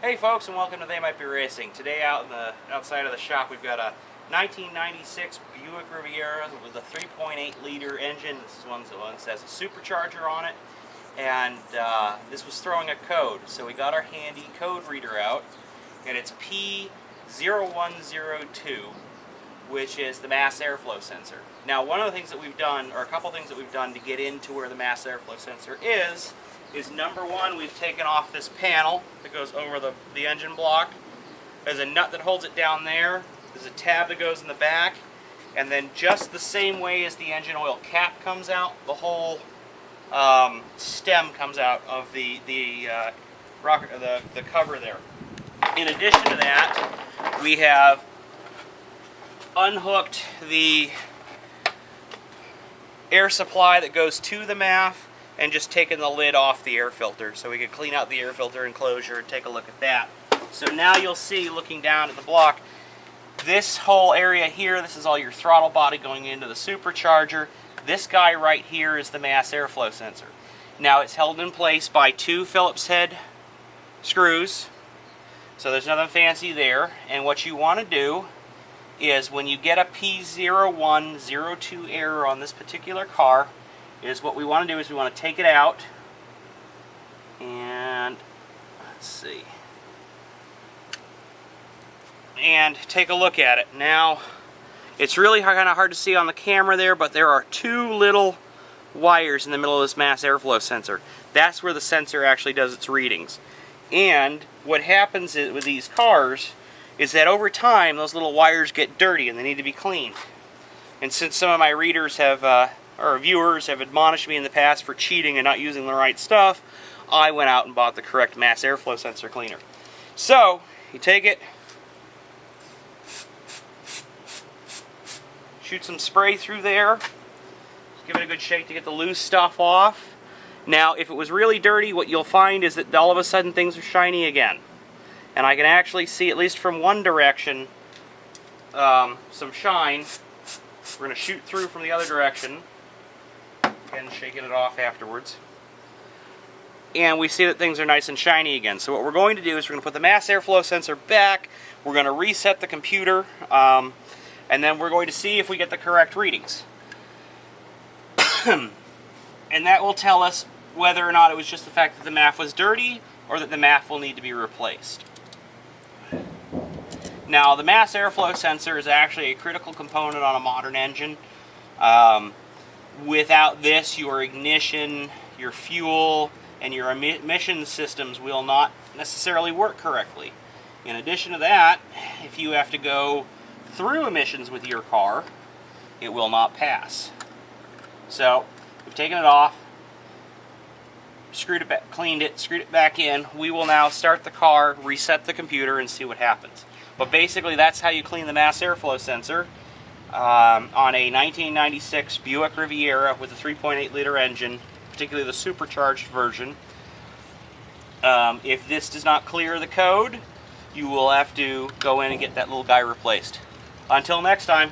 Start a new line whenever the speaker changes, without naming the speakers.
Hey folks, and welcome to They Might Be Racing. Today out in the outside of the shop we've got a 1996 Buick Riviera with a 3.8 liter engine. This is one that has a supercharger on it, and this was throwing a code. So we got our handy code reader out, and it's P0102, which is the mass airflow sensor. Now one of the things that we've done, or a couple things that we've done to get into where the mass airflow sensor is number one, we've taken off this panel that goes over the engine block. There's a nut that holds it down there. There's a tab that goes in the back. And then just the same way as the engine oil cap comes out, the whole stem comes out of the cover there. In addition to that, we have unhooked the air supply that goes to the MAF and just taken the lid off the air filter so we could clean out the air filter enclosure and take a look at that. So now you'll see, looking down at the block, this whole area here, this is all your throttle body going into the supercharger. This guy right here is the mass airflow sensor. Now it's held in place by two Phillips head screws, so there's nothing fancy there. And what you want to do is, when you get a P0102 error on this particular car, is what we want to do is we want to take it out and let's see, and take a look at it. Now it's really kind of hard to see on the camera there, but there are two little wires in the middle of this mass airflow sensor. That's where the sensor actually does its readings. And what happens with these cars is that over time those little wires get dirty and they need to be cleaned. And since some of my readers have or viewers have admonished me in the past for cheating and not using the right stuff, I went out and bought the correct mass airflow sensor cleaner. So you take it, shoot some spray through there, give it a good shake to get the loose stuff off. Now if it was really dirty, what you'll find is that all of a sudden things are shiny again. And I can actually see, at least from one direction, some shine. We're going to shoot through from the other direction, and shaking it off afterwards. And we see that things are nice and shiny again. So what we're going to do is we're going to put the mass airflow sensor back, we're going to reset the computer, and then we're going to see if we get the correct readings. And that will tell us whether or not it was just the fact that the MAF was dirty, or that the MAF will need to be replaced. Now, the mass airflow sensor is actually a critical component on a modern engine. Without this, your ignition, your fuel, and your emission systems will not necessarily work correctly. In addition to that, if you have to go through emissions with your car, it will not pass. So, we've taken it off, screwed it back, cleaned it, screwed it back in. We will now start the car, reset the computer, and see what happens. But basically, that's how you clean the mass airflow sensor on a 1996 Buick Riviera with a 3.8 liter engine, particularly the supercharged version. If this does not clear the code, you will have to go in and get that little guy replaced. Until next time.